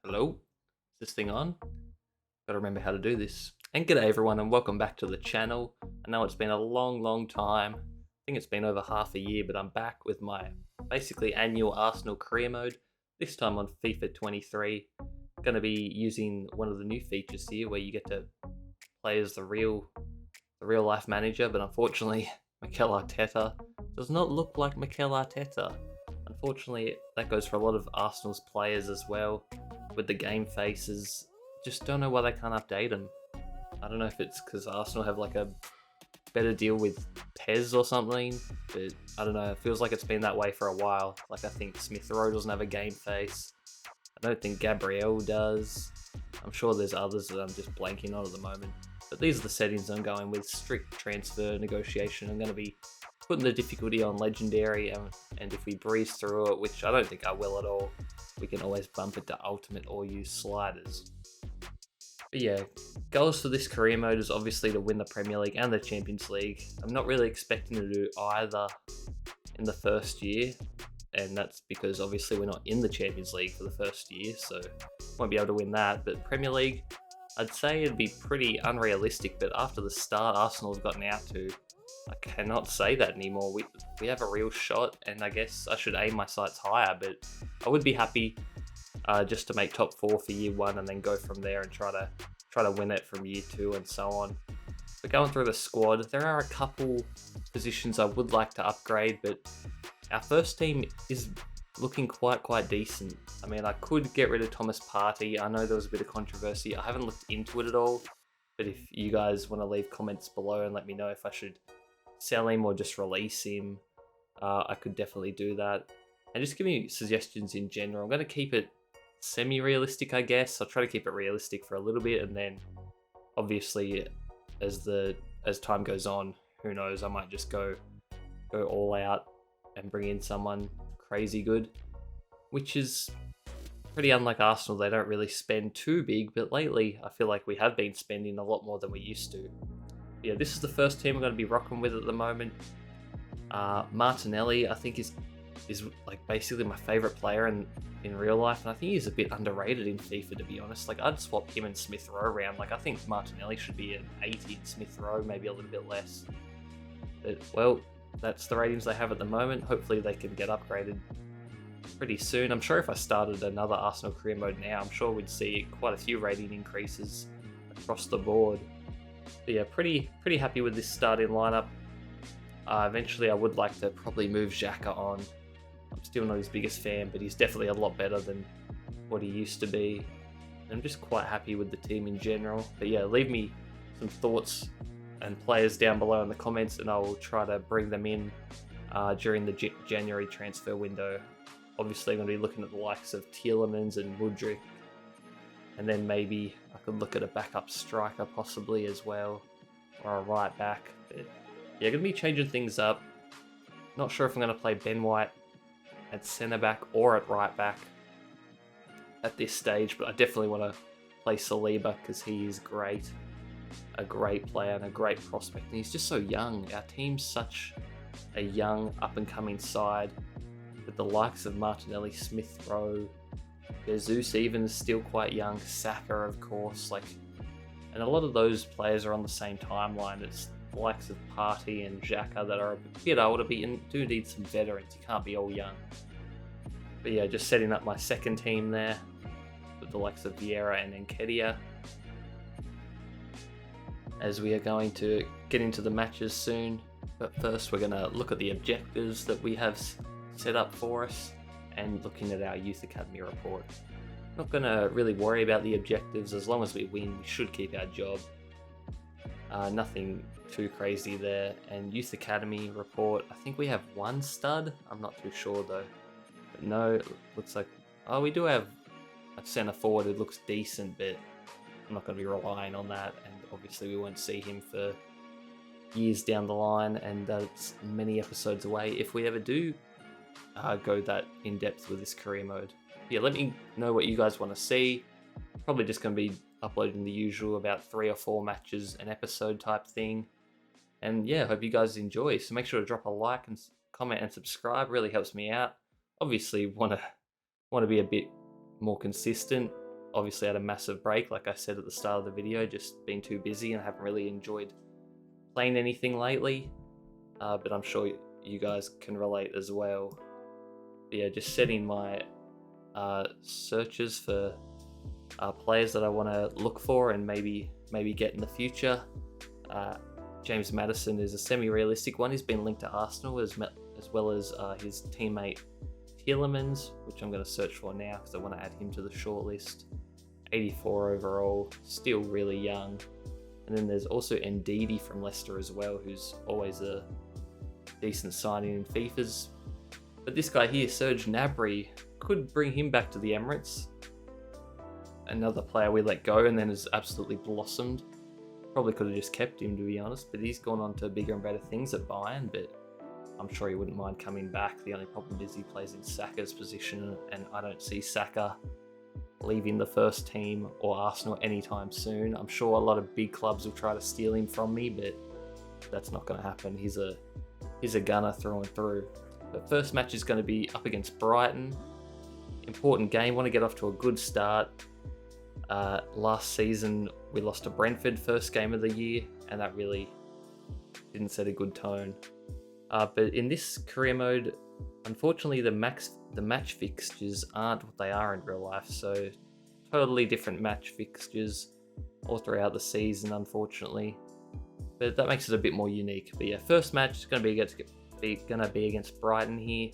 Hello? Is this thing on? Gotta remember how to do this. And g'day everyone and welcome back to the channel. I know it's been a long time. I think it's been over half a year, but I'm back with my basically annual Arsenal career mode. This time on FIFA 23. Gonna be using one of the new features here where you get to play as the real life manager, but unfortunately Mikel Arteta does not look like Mikel Arteta. Unfortunately, that goes for a lot of Arsenal's players as well. With the game faces, just don't know why they can't update them. I don't know if it's because Arsenal have like a better deal with Pez or something, but I don't know. It feels like it's been that way for a while. Like I think Smith Rowe doesn't have a game face. I don't think Gabriel does. I'm sure there's others that I'm just blanking on at the moment. But these are the settings I'm going with. Strict transfer negotiation. I'm going to be putting the difficulty on legendary, and if we breeze through it, which I don't think I will at all, we can always bump it to ultimate or use sliders. But yeah, goals for this career mode is obviously to win the Premier League and the Champions League. I'm not really expecting to do either in the first year, and that's because obviously we're not in the Champions League for the first year, so won't be able to win that. But Premier League, I'd say it'd be pretty unrealistic, but after the start Arsenal's gotten out to, I cannot say that anymore. We have a real shot, and I guess I should aim my sights higher, but I would be happy just to make top 4 for year 1 and then go from there and try to win it from year 2 and so on. But going through the squad, there are a couple positions I would like to upgrade, but our first team is looking quite decent. I mean, I could get rid of Thomas Partey. I know there was a bit of controversy. I haven't looked into it at all, but if you guys want to leave comments below and let me know if I should sell him or just release him, I could definitely do that. And just give me suggestions in general. I'm going to keep it semi-realistic, I guess. I'll try to keep it realistic for a little bit, and then obviously as time goes on, who knows, I might just go all out and bring in someone crazy good, which is pretty unlike Arsenal. They don't really spend too big, but lately I feel like we have been spending a lot more than we used to. Yeah, this is the first team I'm going to be rocking with at the moment. Martinelli, I think, is like basically my favorite player in real life, and I think he's a bit underrated in FIFA, to be honest. Like, I'd swap him and Smith Rowe around. Like, I think Martinelli should be an 80 and Smith Rowe maybe a little bit less. But well, that's the ratings they have at the moment. Hopefully they can get upgraded pretty soon. I'm sure if I started another Arsenal career mode now, I'm sure we'd see quite a few rating increases across the board. But yeah, pretty happy with this starting lineup. Eventually I would like to probably move Xhaka on. I'm still not his biggest fan, but he's definitely a lot better than what he used to be. And I'm just quite happy with the team in general. But yeah, leave me some thoughts and players down below in the comments, and I will try to bring them in during the January transfer window. Obviously I'm going to be looking at the likes of Tielemans and Mudryk, and then maybe I could look at a backup striker possibly as well, or a right back. But yeah, going to be changing things up. Not sure if I'm going to play Ben White at centre back or at right back at this stage, but I definitely want to play Saliba because he is great. A great player and a great prospect, and he's just so young. Our team's such a young up-and-coming side, with the likes of Martinelli, Smith Rowe, Jesus even is still quite young, Saka of course, and a lot of those players are on the same timeline. It's the likes of Partey and Xhaka that are a bit older, but you do need some veterans. You can't be all young. But yeah, just setting up my second team there with the likes of Vieira and Nketiah, as we are going to get into the matches soon. But first we're going to look at the objectives that we have set up for us and looking at our Youth Academy report. Not going to really worry about the objectives. As long as we win, we should keep our job. Nothing too crazy there. And Youth Academy report, I think we have one stud. I'm not too sure though. But no, it looks like, oh, we do have a centre forward who looks decent, but I'm not going to be relying on that. And obviously we won't see him for years down the line, and that's many episodes away if we ever do go that in depth with this career mode. Yeah, let me know what you guys want to see. Probably just going to be uploading the usual, about 3 or 4 matches an episode type thing. And yeah, hope you guys enjoy. So make sure to drop a like and comment and subscribe. Really helps me out. Obviously want to be a bit more consistent. obviously had a massive break, like I said at the start of the video, just been too busy and I haven't really enjoyed playing anything lately. But I'm sure you guys can relate as well. But yeah, just setting my searches for players that I want to look for and maybe get in the future. James Maddison is a semi-realistic one. He's been linked to Arsenal as well as his teammate Tielemans, which I'm going to search for now because I want to add him to the shortlist. 84 overall, still really young. And then there's also Ndidi from Leicester as well, who's always a decent signing in FIFAs. But this guy here, Serge Gnabry, could bring him back to the Emirates. Another player we let go and then has absolutely blossomed. Probably could have just kept him, to be honest, but he's gone on to bigger and better things at Bayern, but I'm sure he wouldn't mind coming back. The only problem is he plays in Saka's position, and I don't see Saka leaving the first team or Arsenal anytime soon. I'm sure a lot of big clubs will try to steal him from me, but that's not going to happen. He's a gunner through and through. But first match is going to be up against Brighton. Important game. Want to get off to a good start. Last season we lost to Brentford first game of the year, and that really didn't set a good tone. But in this career mode, unfortunately, the match fixtures aren't what they are in real life. So totally different match fixtures all throughout the season, unfortunately. But that makes it a bit more unique. But yeah, first match is going to be against Brighton here.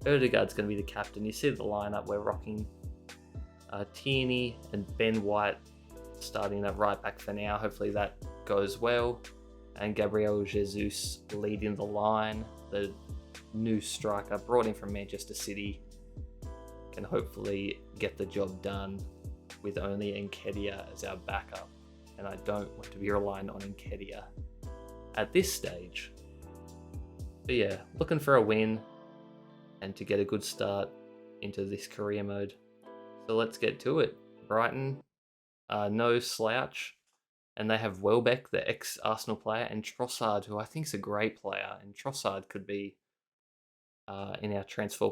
Odegaard's going to be the captain. You see the lineup we're rocking. Tierney and Ben White starting at right back for now. Hopefully that goes well. And Gabriel Jesus leading the line. The new striker brought in from Manchester City can hopefully get the job done with only Nketiah as our backup. And I don't want to be reliant on Nketiah at this stage. But yeah, looking for a win and to get a good start into this career mode. So let's get to it. Brighton, no slouch. And they have Welbeck, the ex-Arsenal player, and Trossard, who I think is a great player. And Trossard could be in our transfer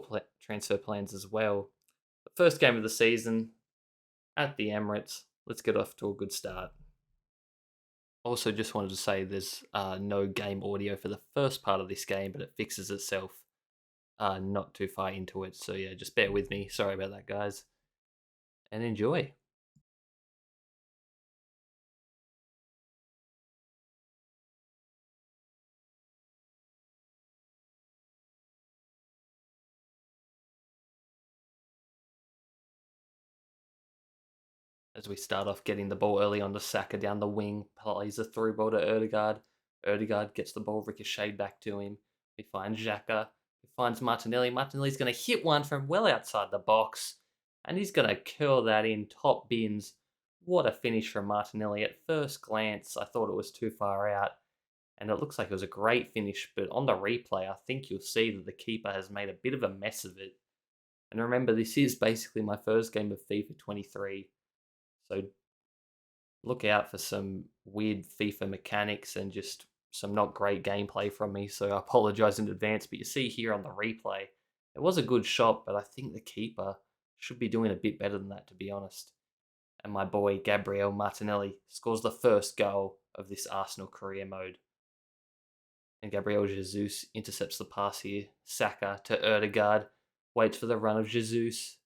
plans as well. The first game of the season at the Emirates. Let's get off to a good start. Also, just wanted to say there's no game audio for the first part of this game, but it fixes itself not too far into it. So yeah, just bear with me. Sorry about that, guys. And enjoy. As we start off getting the ball early on to Saka down the wing, plays a through ball to Odegaard. Odegaard gets the ball ricocheted back to him. We find Xhaka, who finds Martinelli. Martinelli's going to hit one from well outside the box, and he's going to curl that in top bins. What a finish from Martinelli. At first glance, I thought it was too far out, and it looks like it was a great finish, but on the replay, I think you'll see that the keeper has made a bit of a mess of it. And remember, this is basically my first game of FIFA 23. So look out for some weird FIFA mechanics and just some not great gameplay from me. So I apologize in advance. But you see here on the replay, it was a good shot, but I think the keeper should be doing a bit better than that, to be honest. And my boy Gabriel Martinelli scores the first goal of this Arsenal career mode. And Gabriel Jesus intercepts the pass here. Saka to Odegaard, waits for the run of Jesus.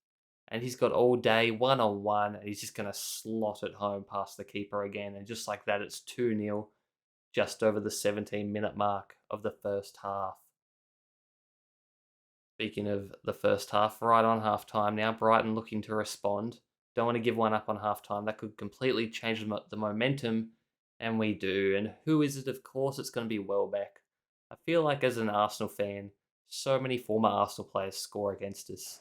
And he's got all day, one-on-one, and he's just going to slot it home past the keeper again. And just like that, it's 2-0, just over the 17-minute mark of the first half. Speaking of the first half, right on half-time now, Brighton looking to respond. Don't want to give one up on half-time. That could completely change the momentum, and we do. And who is it? Of course, it's going to be Welbeck. I feel like as an Arsenal fan, so many former Arsenal players score against us.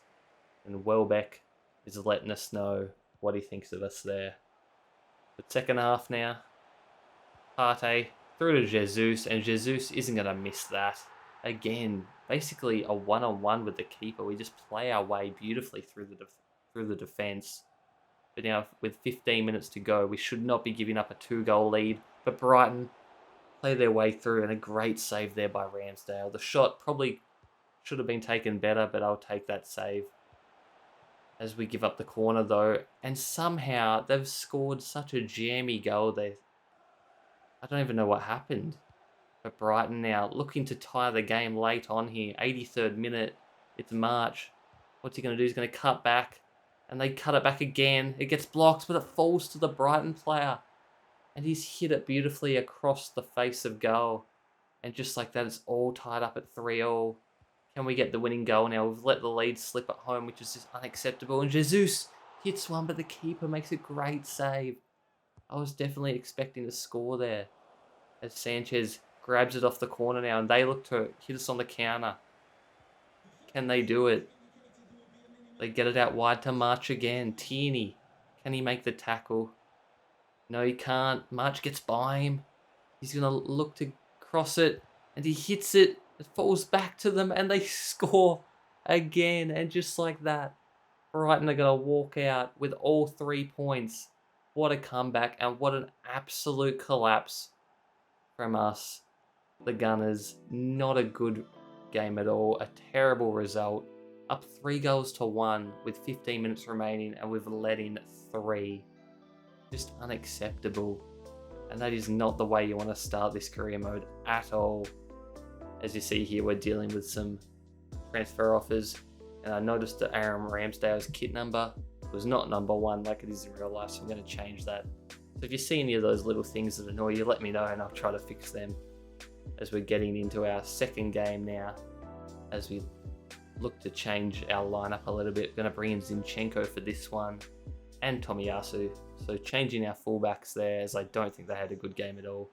And Welbeck is letting us know what he thinks of us there. The second half now. Partey through to Jesus, and Jesus isn't going to miss that. Again, basically a one-on-one with the keeper. We just play our way beautifully through the defence. But now, with 15 minutes to go, we should not be giving up a 2-goal lead. But Brighton play their way through, and a great save there by Ramsdale. The shot probably should have been taken better, but I'll take that save. as we give up the corner though. And somehow they've scored such a jammy goal. I don't even know what happened. But Brighton now looking to tie the game late on here. 83rd minute. It's March. What's he going to do? He's going to cut back. And they cut it back again. It gets blocked, but it falls to the Brighton player. And he's hit it beautifully across the face of goal. And just like that, it's all tied up at 3-all. Can we get the winning goal now? We've let the lead slip at home, which is just unacceptable. And Jesus hits one, but the keeper makes a great save. I was definitely expecting to score there. As Sanchez grabs it off the corner now, and they look to hit us on the counter. Can they do it? They get it out wide to March again. Tierney, can he make the tackle? No, he can't. March gets by him. He's going to look to cross it, and he hits it. It falls back to them, and they score again. And just like that, Brighton are going to walk out with all 3 points. What a comeback, and what an absolute collapse from us. The Gunners, not a good game at all. A terrible result. Up 3-1 with 15 minutes remaining, and we've let in 3. Just unacceptable. And that is not the way you want to start this career mode at all. As you see here, we're dealing with some transfer offers. And I noticed that Aaron Ramsdale's kit number was not number 1 like it is in real life, so I'm going to change that. So if you see any of those little things that annoy you, let me know and I'll try to fix them. As we're getting into our second game now, as we look to change our lineup a little bit. Going to bring in Zinchenko for this one, and Tomiyasu. So changing our fullbacks there, as I don't think they had a good game at all.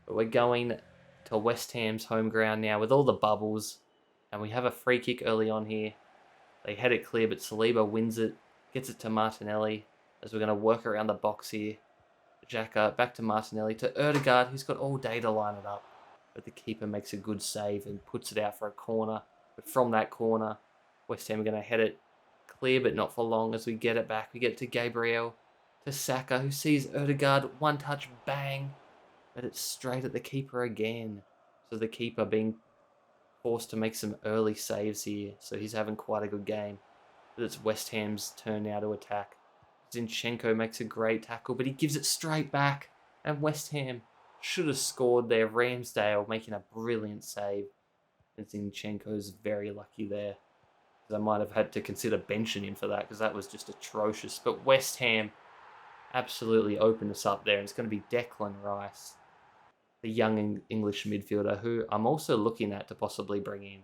But we're going to West Ham's home ground now with all the bubbles, and we have a free kick early on here. They head it clear, but Saliba wins it, gets it to Martinelli, as we're going to work around the box here. Xhaka back to Martinelli, to Ødegaard, who's got all day to line it up. But the keeper makes a good save and puts it out for a corner. But from that corner, West Ham are going to head it clear, but not for long. As we get it back, we get it to Gabriel, to Saka, who sees Ødegaard, one touch, bang. But it's straight at the keeper again. So the keeper being forced to make some early saves here. So he's having quite a good game. But it's West Ham's turn now to attack. Zinchenko makes a great tackle, but he gives it straight back. And West Ham should have scored there. Ramsdale making a brilliant save. And Zinchenko's very lucky there. I might have had to consider benching him for that, because that was just atrocious. But West Ham absolutely opened us up there. And it's going to be Declan Rice, the young English midfielder, who I'm also looking at to possibly bring in.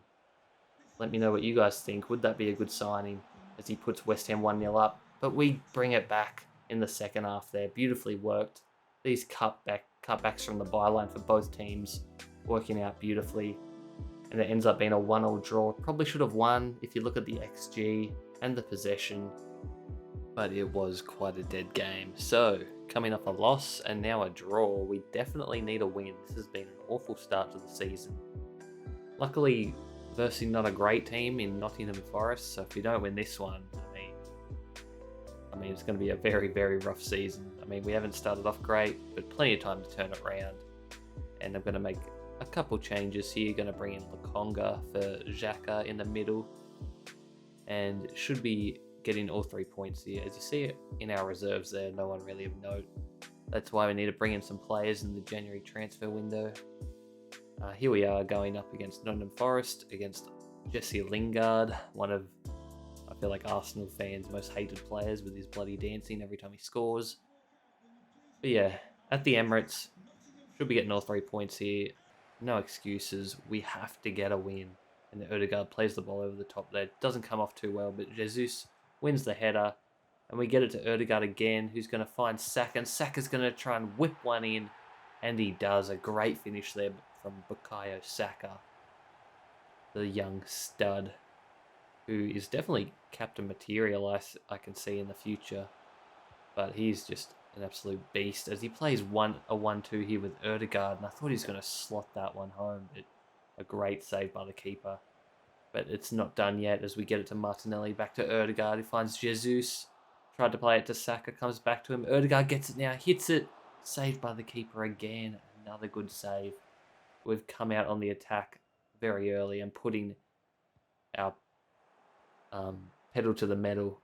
Let me know what you guys think. Would that be a good signing, as he puts West Ham 1-0 up? But we bring it back in the second half there. Beautifully worked. These cutbacks from the byline for both teams working out beautifully. And it ends up being a 1-1 draw. Probably should have won if you look at the XG and the possession. But it was quite a dead game. So, coming off a loss and now a draw, we definitely need a win. This has been an awful start to the season. Luckily, versus not a great team in Nottingham Forest. So if we don't win this one, I mean, it's going to be a very, very rough season. I mean, we haven't started off great, but plenty of time to turn it around. And I'm going to make a couple changes here. Going to bring in Lokonga for Xhaka in the middle. And should be getting all 3 points here. As you see it in our reserves there, no one really of note. That's why we need to bring in some players in the January transfer window. Here we are going up against Nottingham Forest, against Jesse Lingard, one of, I feel like, Arsenal fans' most hated players, with his bloody dancing every time he scores. But yeah, at the Emirates, should be getting all 3 points here. No excuses. We have to get a win. And Ødegaard plays the ball over the top there. Doesn't come off too well, but Jesus wins the header. And we get it to Ødegaard again, who's going to find Saka. And Saka's going to try and whip one in. And he does. A great finish there from Bukayo Saka, the young stud, who is definitely captain material, I can see in the future. But he's just an absolute beast, as he plays a 1-2 here with Ødegaard. And I thought he was going to slot that one home. But a great save by the keeper. But it's not done yet, as we get it to Martinelli, back to Ødegaard, who finds Jesus. Tried to play it to Saka, comes back to him. Ødegaard gets it now, hits it. Saved by the keeper again. Another good save. We've come out on the attack very early and putting our pedal to the metal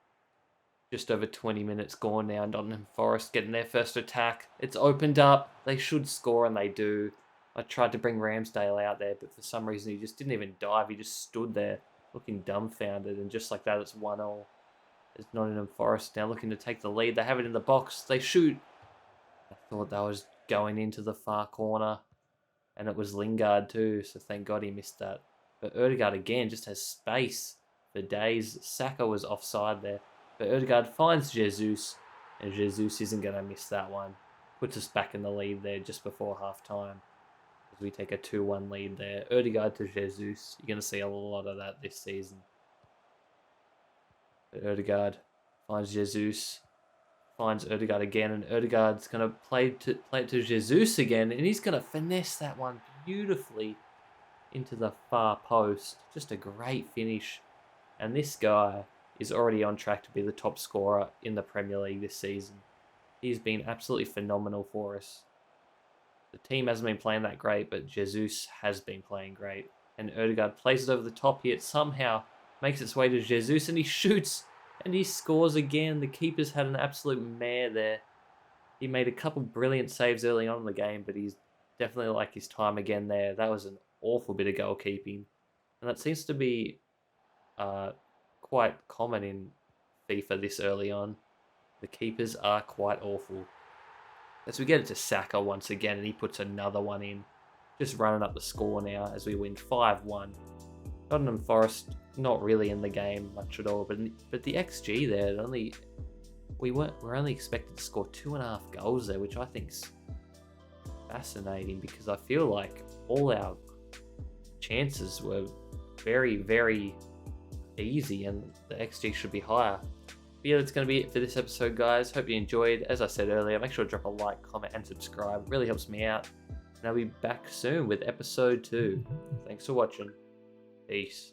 Just over 20 minutes gone now. Nottingham Forest getting their first attack. It's opened up. They should score, and they do. I tried to bring Ramsdale out there, but for some reason he just didn't even dive. He just stood there looking dumbfounded, and just like that, it's 1-0. There's Nottingham Forest now looking to take the lead. They have it in the box. They shoot. I thought that was going into the far corner, and it was Lingard too, so thank God he missed that. But Ødegaard again just has space for days. Saka was offside there. But Ødegaard finds Jesus, and Jesus isn't going to miss that one. Puts us back in the lead there just before half-time. As we take a 2-1 lead there. Ødegaard to Jesus. You're going to see a lot of that this season. But Ødegaard finds Jesus. Finds Ødegaard again, and Ødegaard's going to play it to Jesus again, and he's going to finesse that one beautifully into the far post. Just a great finish. And this guy is already on track to be the top scorer in the Premier League this season. He's been absolutely phenomenal for us. The team hasn't been playing that great, but Jesus has been playing great. And Ødegaard plays it over the top here. It somehow makes its way to Jesus, and he shoots, and he scores again. The keeper's had an absolute mare there. He made a couple brilliant saves early on in the game, but he's definitely like his time again there. That was an awful bit of goalkeeping. And that seems to be quite common in FIFA this early on. The keepers are quite awful. As we get it to Saka once again, and he puts another one in. Just running up the score now as we win 5-1. Nottingham Forest not really in the game much at all, but the XG there, we're only expected to score 2.5 goals there, which I think's fascinating, because I feel like all our chances were very, very easy, and the XG should be higher. But yeah, that's going to be it for this episode, guys. Hope you enjoyed. As I said earlier, make sure to drop a like, comment, and subscribe. It really helps me out. And I'll be back soon with episode 2. Thanks for watching. Peace.